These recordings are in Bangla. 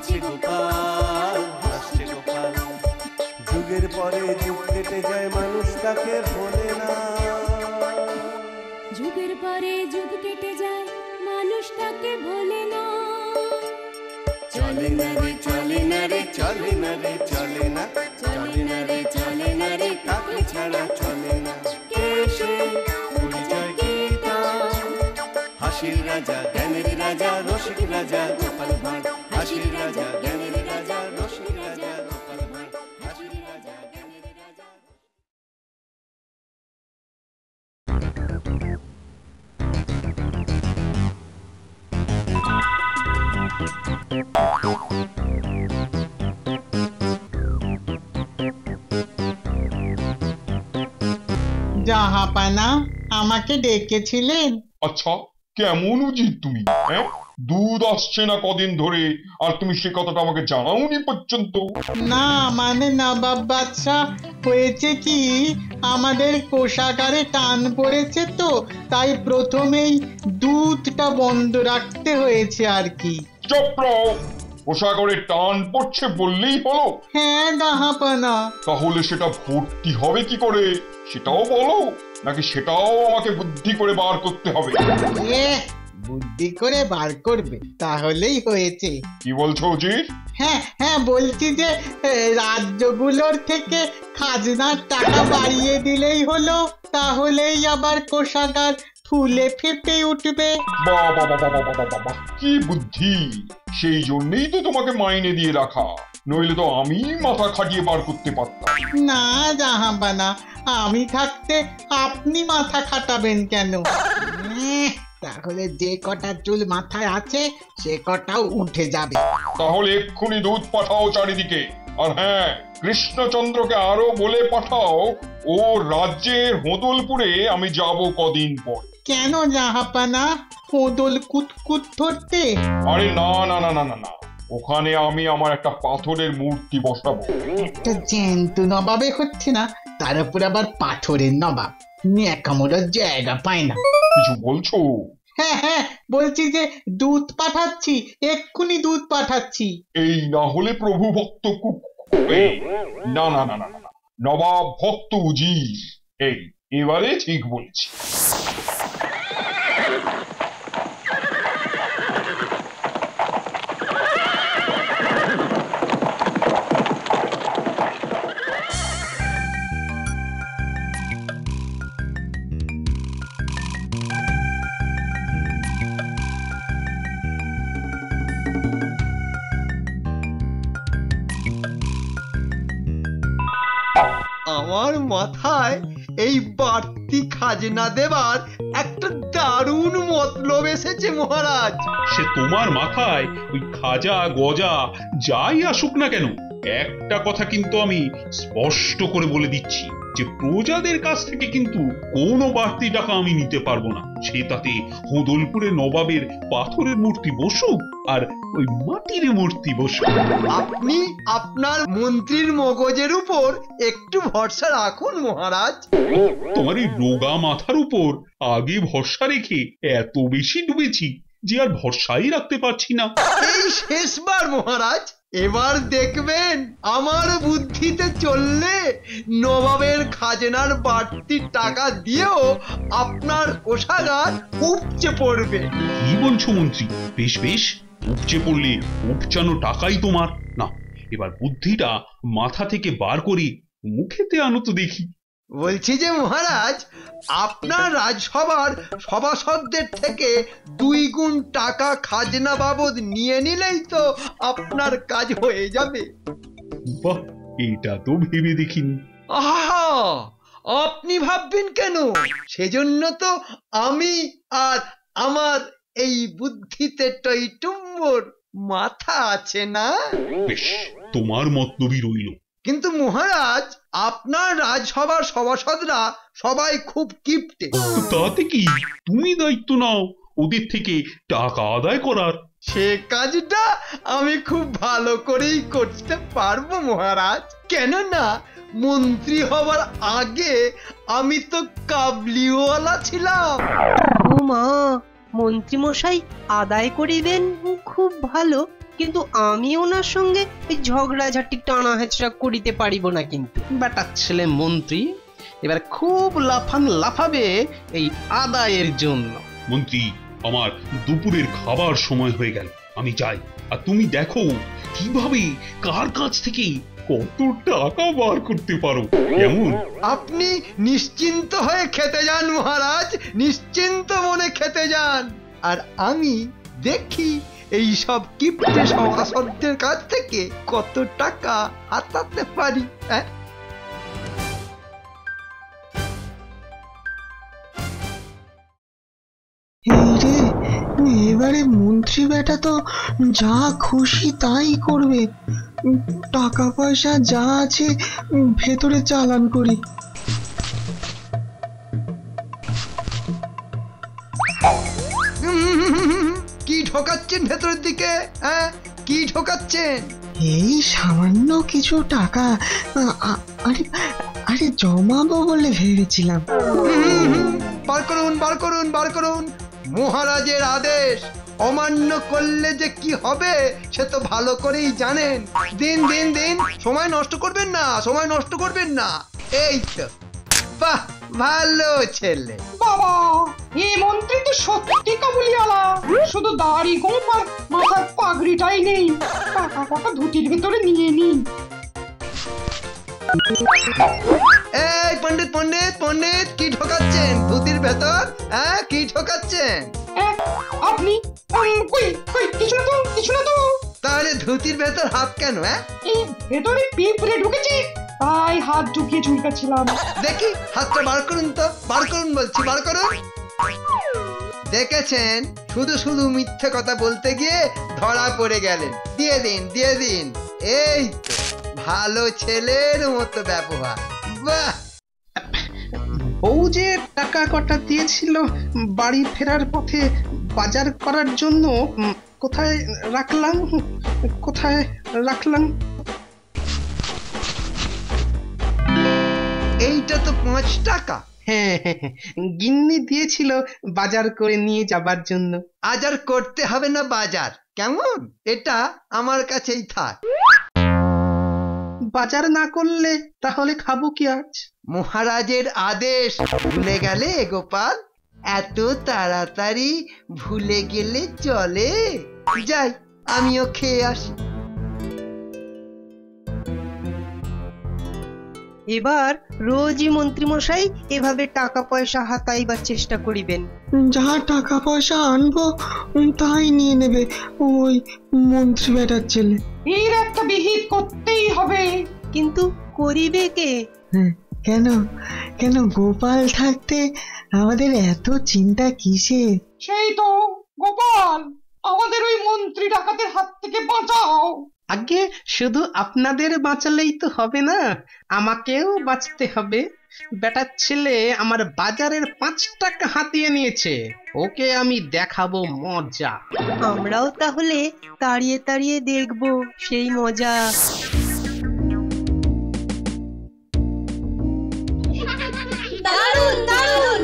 হাসছে গোপাল, হাসছে গোপাল। যুগের পরে যুগ কেটে যায়, মানুষ তাকে ভোলে না। যুগের পরে যুগ কেটে যায়, মানুষ তাকে ভোলে না। চলে না রে, চলে না রে, চলে না রে, চলে না, চলে না রে, চলে না রে, তাকে ছাড়া চলে না। কে সে? পরিচয় কি তার? হাসির রাজা, জ্ঞানের রাজা, রসিক রাজা গোপাল ভাঁড়। হাসির রাজা, জ্ঞানের রাজা, রসিক রাজা গোপাল ভাঁড়। হাসির রাজা, জ্ঞানের রাজা। জাহাপানা, আমাকে ডেকেছিলেন? আচ্ছা, কেমন উজির তুমি? হ্যাঁ, দুধ আসছে না কদিন ধরে, আর তুমি সে কথাটা আমাকে জানাওনি পর্যন্ত। না মানে নবাব বাদশাহ, হয়েছে কি, আমাদের কোষাগারে টান পড়েছে তো, তাই প্রথমেই দুধটা বন্ধ রাখতে হয়েছে আর কি। চুপ রও, কোষাগারে টান পড়ছে বললেই হলো? হ্যাঁ জাহাপানা। তাহলে সেটা ভর্তি হবে কি করে সেটাও বলো, নাকি সেটাও আমাকে বুদ্ধি করে বার করতে হবে? বুদ্ধি করে বার করবে তাহলেই হয়েছে। কি বলছো উজির? হ্যাঁ হ্যাঁ, বলছি যে রাজ্যগুলোর থেকে খাজনার টাকা বাড়িয়ে দিলেই হলো, তাহলেই আবার কোষাগার ফুলে ফেপে উঠবে। বাহ বাহ বাহ বাহ বাহ বাহ বাহ, কি বুদ্ধি! সেই জন্যই তো তোমাকে মাইনে দিয়ে রাখা, নইলে তো আমি মাথা খাটিয়ে বার করতে পারতাম। না জাহাপানা, আমি থাকতে আপনি মাথা খাটাবেন কেন? তাহলে যে কটা চুল মাথায় আছে সে কটাও উঠে যাবে। তাহলে এক্ষুনি দুধ পাঠাও চারিদিকে। আর হ্যাঁ, কৃষ্ণচন্দ্রকে আরো বলে পাঠাও ও রাজ্যের হোদলপুরে আমি যাব কদিন পর। কেন জাহাপানা, হোদল কুতকুত ধরতে? আরে না না না না না না, ওখানে আমি আমার একটা পাথরের মূর্তি বসাবো। একটা জ্যান্ত নবাবে হচ্ছে না, তার উপর আবার পাথরের নবাব, ন্যাকামোড়ার জায়গা পায় না। কিছু বলছো? হ্যাঁ হ্যাঁ, বলছি যে দুধ পাঠাচ্ছি, এক্ষুনি দুধ পাঠাচ্ছি। এই না হলে প্রভু ভক্ত না না না না না, নবাব ভক্ত উজির। এই এবারে ঠিক বলছি। আমার মাথায় এই বাড়তি খাজনা দেবার একটা দারুণ মতলব এসেছে মহারাজ। সে তোমার মাথায় ওই খাজা গজা যাই আসুক না কেন, একটা কথা কিন্তু আমি স্পষ্ট করে বলে দিচ্ছি যে প্রজাদের কাছ থেকে কিন্তু কোনো বাড়তি টাকা আমি নিতে পারবো না। সে তাতে হোদলপুরে নবাবের পাথরের মূর্তি বসুক আর ওই মাটির মূর্তি বসুক। আপনি আপনার মন্ত্রীর মগজের উপর একটু ভরসা রাখুন মহারাজ। তোমার এই রোগা মাথার উপর আগে ভরসা রেখে এত বেশি ডুবেছি যে আর ভরসাই রাখতে পারছি না। এই শেষবার মহারাজ, এবার দেখবেন আমার বুদ্ধিতে চললে নবাবের খাজনার বাড়তি টাকা দিয়েও আপনার কোষাগার উপচে পড়বে। কি বলছো মন্ত্রী? বেশ বেশ, উপচে পড়লে উপচানো টাকাই তোমার। না, এবার বুদ্ধিটা মাথা থেকে বার করে মুখেতে আনো তো দেখি। বলছি যে মহারাজ, আপনার রাজসভার সভাসদদের থেকে 2 গুণ টাকা খাজনা বাবদ নিয়ে নিলেই তো আপনার কাজ হয়ে যাবে। বাহ, এটা তো ভেবে দেখিনি। আহা, আপনি ভাববেন কেন? সেজন্য তো আমি আর আমার এই বুদ্ধিতে টইটুম্বর মাথা আছে না? বেশ, তোমার মতলবই রইল। কিন্তু মহারাজ, আপনার রাজসভার সভাসদরা সবাই খুব কিপটে। তাতে কি, তুমি দায়িত্ব নাও ওদের থেকে টাকা আদায় করার। সে কাজটা আমি খুব ভালো করেই করতে পারবো মহারাজ। কেননা মন্ত্রী হবার আগে আমি তো কাবলিওয়ালা ছিলাম। ও মা, মন্ত্রী মশাই আদায় করিবেন খুব ভালো, কিন্তু আমি ওনার সঙ্গে এই ঝগড়াঝাটি টানা হেঁচড়া করিতে পারিব না। কিন্তু বেটার ছেলে মন্ত্রী এবার খুব লাফাবে এই আদায়ের জন্য। মন্ত্রী, আমার দুপুরের খাবার সময় হয়ে গেল, আমি যাই। আর তুমি দেখো কিভাবে কার কাছ থেকে কত টাকা বার করতে পারো। কেমন? আপনি নিশ্চিন্ত হয়ে খেতে যান মহারাজ, নিশ্চিন্ত মনে খেতে যান। আর আমি দেখি এই সব কিপ্টে সভাসদদের কাছ থেকে কত টাকা হাতাতে পারি। এবারে মন্ত্রী বেটা তো যা খুশি তাই করবে। টাকা পয়সা যা আছে ভেতরে চালান করি। কি ঢোকাচ্ছেন ভেতরের দিকে? হ্যাঁ, কি ঢোকাচ্ছেন? এই সামান্য কিছু টাকা আরে আরে জমাবো বলে ভেবেছিলাম। বার করুন, বার করুন, বার করুন। মহারাজের আদেশ অমান্য করলে যে কি হবে সে তো ভালো করেই জানেন। দিন দিন দিন, সময় নষ্ট করবেন না, সময় নষ্ট করবেন না। এই তো, বাহ, ভালো ছেলে। বাবা, এই মন্ত্রী তো সত্যি কাবুলিওয়ালা, শুধু দাড়ি গোঁফ আর মাথার পাগড়িটাই নেই। টাকা কটা ধুতির ভিতরে নিয়ে নিন। এই পণ্ডিত পণ্ডিত পণ্ডিত, কি ঢোকাচ্ছেন ধুতির ভেতর? হ্যাঁ, কি ঢোকাচ্ছেন? আপনি কই কই, কিছু না তো, কিছু না তো। তাহলে ধুতির ভেতর হাত কেন? এই ভেতরে পিঁপড়ে ঢুকেছে, তাই হাত ঢুকিয়ে চুলকাচ্ছিলাম। দেখি হাতটা বার করুন তো, বার করুন বলছি, বার করুন। দেখেছেন, শুধু শুধু মিথ্যে কথা বলতে গিয়ে ধরা পড়ে গেলেন। দিয়ে দিন, দিয়ে দিন। এই তো, ভালো ছেলের মতো ব্যবহার। বাহ! বউ যে টাকা কটা দিয়েছিল বাড়ি ফেরার পথে বাজার করার জন্য, কোথায় রাখলাম, কোথায় রাখলাম? এইটা তো 5 টাকা। হ্যাঁ, গিন্নি দিয়েছিল বাজার করে নিয়ে যাবার জন্য। আজ আর করতে হবে না বাজার, কেমন? এটা আমার কাছেই থাক। বাজার না করলে তাহলে খাবো কি আজ? মহারাজের আদেশ ভুলে গেলে গোপাল? এত তাড়াতাড়ি ভুলে গেলে চলে? যাই, আমিও খেয়ে আসি। এবার রোজই মন্ত্রীমশাই এভাবে টাকা পয়সা হাতাইবার চেষ্টা করিবেন। যা টাকা পয়সা আনবো তাই নিয়ে নেবে ওই মন্ত্রী বেটার ছেলে। এর একটা বিহিত করতেই হবে। কিন্তু করিবে কে? কেন কেন গোপাল থাকতে আমাদের এত চিন্তা কিসের? সেই তো, গোপাল, আমাদের ওই মন্ত্রী ডাকাতের হাত থেকে বাঁচাও। আগে শুধু আপনাদের বাঁচালেই তো হবে না, আমাকেও বাঁচতে হবে। বেটার ছেলে আমার বাজারের 5 টাকা হাতিয়ে নিয়েছে, ওকে আমি দেখাবো মজা। আমরাও তাহলে তাড়িয়ে তাড়িয়ে দেখবো সেই মজা। দারুণ দারুণ।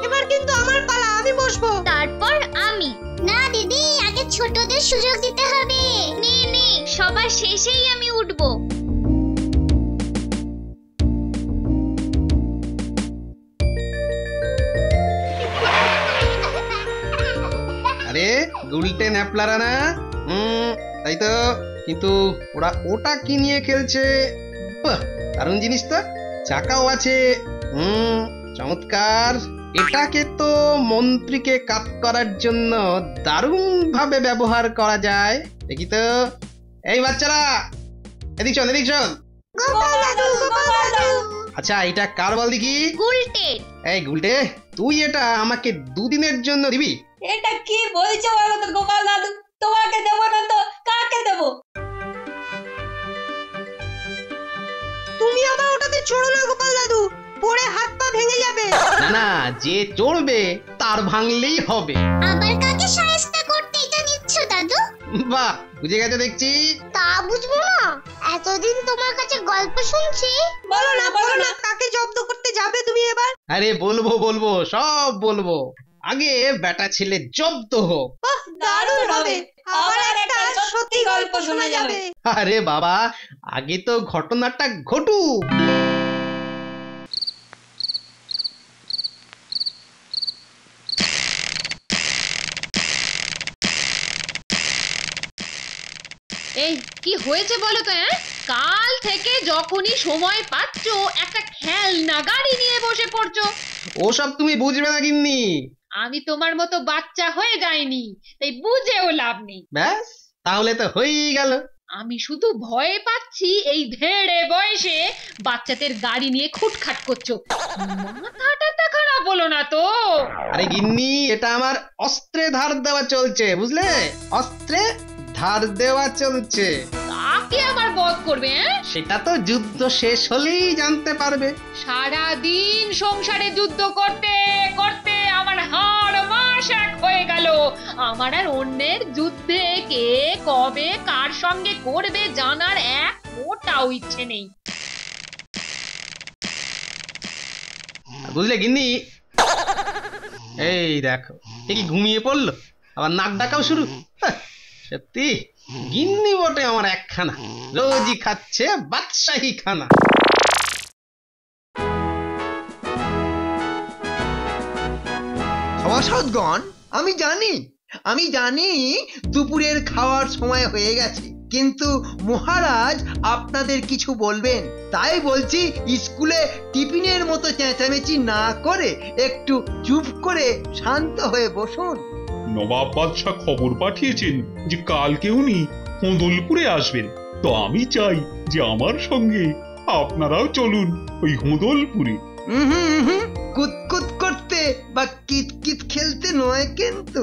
এবার কিন্তু আমার পালা, আমি বসবো। তারপর আমি। না দিদি, আগে ছোটদের সুযোগ দিতে হবে। নে নে, সবার শেষেই আমি উঠবো। আরে গুলটে ন্যাপলারা না? তাই তো, কিন্তু ওরা ওটা কি নিয়ে খেলছে? বাহ, দারুণ জিনিস তো, চাকাও আছে। চমৎকার। এটাকে তো মন্ত্রীকে কাত করার জন্য দারুণ ভাবে ব্যবহার করা যায়। দেখি তো, এই বাচ্চারা এদিক চল, এদিক চল। আচ্ছা, এটা কার বল দেখি? গুলটে। এই গুলটে, তুই এটা আমাকে 2 দিনের জন্য দিবি? এটা কি বলছো বলো তো গোপাল দাদু? তোমাকে দেবো না তো কাকে দেবো? তুমি আবার ওটাতে চড়ো না গোপাল দাদু, পড়ে হাত পা ভেঙে যাবে। না না, যে চড়বে তার ভাঙলেই হবে। আবার কাকে শায়েস্তা করতে এটা নিচ্ছ দাদু? বাহ, বুঝে গেছে দেখছি। তা বুঝবো না, এতদিন তোমার কাছে গল্প শুনছি। বলো না কাকে জব্দ করতে যাবে তুমি এবার? আরে বলবো সব বলবো, আগে বেটা ছেলে জব্দ হোক। দারুণ হবে, আবার একটা সত্যি গল্প শোনা যাবে। আরে বাবা, আগে তো ঘটনাটা ঘটুক। এই কি হয়েছে বলো তো? কাল থেকে যখনই সময় পাচ্ছ একটা খেলনা গাড়ি নিয়ে বসে পড়ছো। ওসব তুমি বুঝবে না গিন্নি। আমি তোমার মতো বাচ্চা হয়ে যাইনি, তাই বুঝেও লাভ নেই। ব্যাস, তাহলে তো হয়েই গেল। আমি শুধু ভয় পাচ্ছি এই ধেড়ে বয়সে বাচ্চাদের গাড়ি নিয়ে খুটখাট করছো। মাথাটা খারাপ বলো না তো? আরে গিন্নি, এটা আমার অস্ত্রে ধার দেওয়া চলছে, বুঝলে? অস্ত্রে ধার দেওয়া চলছে। তাকে আবার বধ করবে? সেটা তো যুদ্ধ শেষ হলেই জানতে পারবে। সারা দিন সংসারে যুদ্ধ করতে করতে আমার হাড় মাস এক হয়ে গেল। আমার আর অন্যের যুদ্ধে কে কবে কার সঙ্গে করবে জানার এক মোটাও ইচ্ছে নেই। বুঝলে গিন্নি? এই দেখো, এ কি ঘুমিয়ে পড়লো? আবার নাক ডাকাও শুরু। সত্যি গিন্নি বটে আমার একখানা, রোজই খাচ্ছে বাদশাহী খানা। সভাসদগণ, আমি জানি দুপুরের খাওয়ার সময় হয়ে গেছে, কিন্তু মহারাজ আপনাদের কিছু বলবেন, তাই বলছি স্কুলে টিফিনের মতো চেঁচামেচি না করে একটু চুপ করে শান্ত হয়ে বসুন। নবাব বাদশাহ খবর পাঠিয়েছেন যে কালকে উনি হোঁদলপুরে আসবেন। তো আমি চাই যে আমার সঙ্গে আপনারাও চলুন ওই হোঁদলপুরে। কুতকুত করতে বা কিতকিত খেলতে নয় কিন্তু।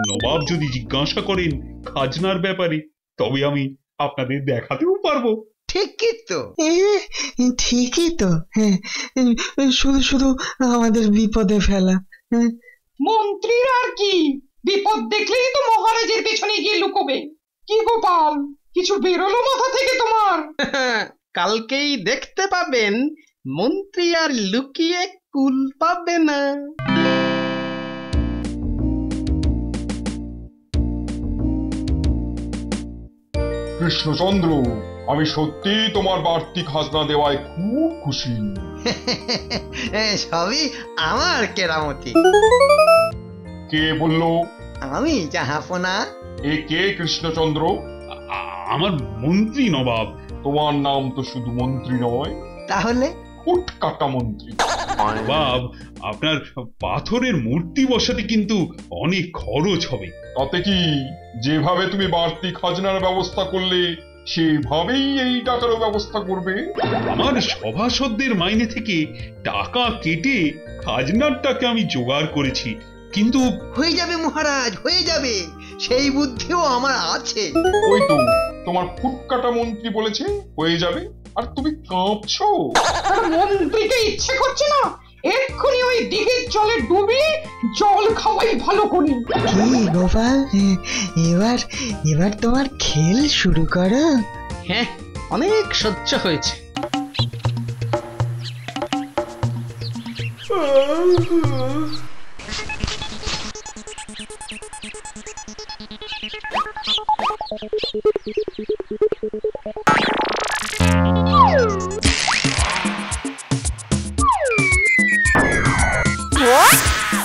নবাব যদি জিজ্ঞাসা করেন খাজনার ব্যাপারে, তবে আমি আপনাদের দেখাতেও পারবো। ঠিকই তো। ঠিকই তো। হ্যাঁ, শুধু আমাদের বিপদে ফেলা। মন্ত্রীর আর কি, বিপদ দেখলেই তো মহারাজের পেছনে গিয়ে লুকোবে। কি গোপাল, কিছু বেরোলো মাথা থেকে তোমার? কালকেই দেখতে পাবেন, মন্ত্রী আর লুকিয়ে কুল পাবে না। কৃষ্ণচন্দ্র, আমি সত্যি তোমার বাড়তি খাজনা দেওয়ায় খুব খুশি। সবই আমার কেরামতি। কে বললো? আমি জাহাপনা। এ কে কৃষ্ণচন্দ্র? আমার মন্ত্রী নবাব। তোমার নাম তো শুধু মন্ত্রী নয়, তাহলে ফুট কাটা মন্ত্রী। নবাব, আপনার পাথরের মূর্তি বসাতে কিন্তু অনেক খরচ হবে। তাতে কি, যেভাবে তুমি বাড়তি খাজনার ব্যবস্থা করলে সেভাবেই এই টাকারও ব্যবস্থা করবে? আমার সভাসদদের মাইনে থেকে টাকা কেটে খাজনার টাকা আমি জোগাড় করেছি, কিন্তু হয়ে যাবে মহারাজ, হয়ে যাবে, সেই বুদ্ধিও আমার আছে। ওই তো তোমার ফুট কাটা মন্ত্রী বলেছে হয়ে যাবে, আর তুমি কাঁপছো। মন্ত্রীকে ইচ্ছে করছে না এক্ষুনি ওই দিঘির জলে ডুবিয়ে জল খাওয়াই ভালো করি। কি গোপাল, এবার তোমার খেল শুরু করো। হ্যাঁ, অনেক সহ্য হয়েছে।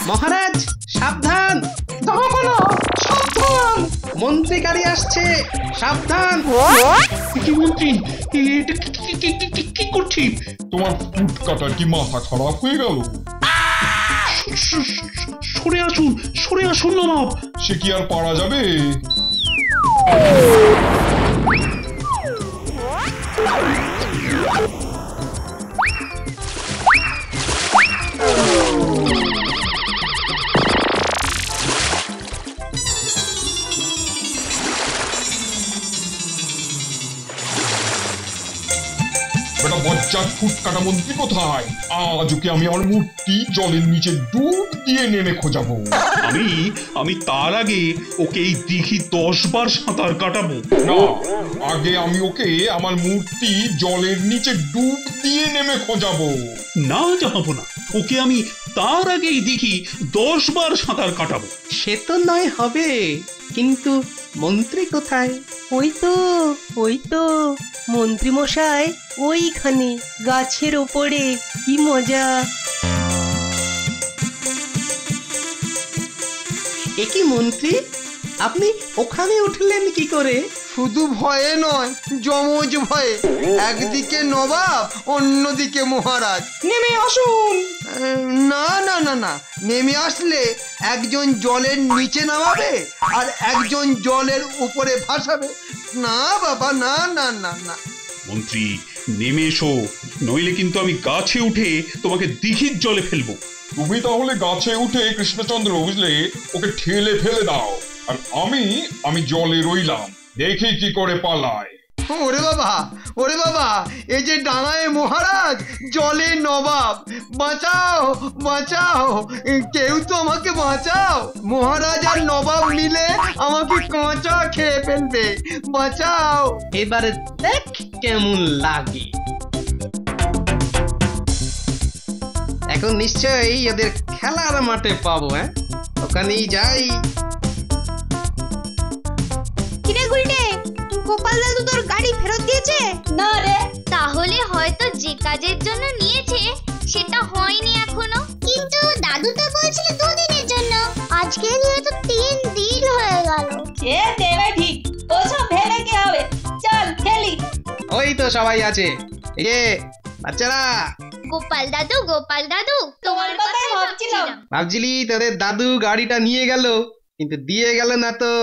মহারাজ সাবধান, সাবধান, মন্ত্রী গাড়ি আসছে, সাবধান। কি মন্ত্রী, এটা কি করছি? তোমার ফুট কাটার কি মাথা খারাপ হয়ে গেল? সরে আসুন নবাব। সে কি আর পারা যাবে? বেটা বজ্জা বজ্জাত ফুটকাটা মন্ত্রী কোথায়? আজ ওকে আমি আমার মূর্তি জলের নিচে ডুব দিয়ে নেমে খোঁজাবো। আমি তার আগে ওকে এই দিঘি 10 বার সাঁতার কাটাবো। না, আগে আমি ওকে আমার মূর্তি জলের নিচে ডুব দিয়ে নেমে খোঁজাবো। না যাবো না, ওকে আমি তার আগেই দিঘি 10 বার সাঁতার কাটাবো। সে তো নয় হবে, কিন্তু মন্ত্রী কোথায়? ওই তো মন্ত্রী মশাই ওইখানে গাছের ওপরে, কি মজা। একই মন্ত্রী, আপনি ওখানে উঠলেন কি করে? শুধু ভয়ে নয়, যমজ ভয়ে। একদিকে নবাব, অন্যদিকে মহারাজ। নেমে আসুন। না না না না, নেমে আসলে একজন জলের নিচে নামাবে আর একজন জলের উপরে ভাসাবে। না বাবা, না না না না। মন্ত্রী নেমে এসো, নইলে কিন্তু আমি গাছে উঠে তোমাকে দিঘির জলে ফেলবো। তুমি তাহলে গাছে উঠে কৃষ্ণচন্দ্র, বুঝলে, ওকে ঠেলে ফেলে দাও, আর আমি জলে রইলাম, দেখি কি করে পালায়। ওরে বাবা, এই যে ডাঙায় মহারাজ, জলে নবাব, বাঁচাও বাঁচাও, কেউ তো আমাকে বাঁচাও। মহারাজ আর নবাব মিলে আমাকে কাঁচা খেয়ে ফেলবে, বাঁচাও। এবারে দেখ কেমন লাগে। এখন নিশ্চয়ই ওদের খেলার মাঠে পাবো। ওখানেই যাই। কিরে গুলটে, গোপাল দাদু তোর গাড়ি ফেরত দিয়েছে? না রে। তাহলে হয়তো যে কাজের জন্য নিয়েছে সেটা হয়নি এখনো। কিন্তু দাদু তো বলছিল 2 দিনের জন্য, আজকে নিয়ে তো 3 দিন হয়ে গেল। সে দেবে ঠিক, ওসব ভেবে কি হবে, চল খেলি। ওই তো সবাই আছে। এই যে বাচ্চারা। গোপাল দাদু তোমার কথাই ভাবছিলাম। ভাবছিলি তোদের দাদু গাড়িটা নিয়ে গেল, কিন্তু দিয়ে গেল না তো।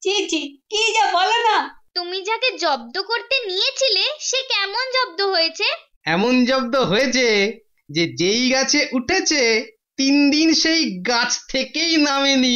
ছি, কি যে বলো না। তুমি যাকে জব্দ করতে নিয়েছিলে সে কেমন জব্দ হয়েছে? এমন জব্দ হয়েছে যে যেই গাছে উঠেছে 3 দিন সেই গাছ থেকেই নামেনি।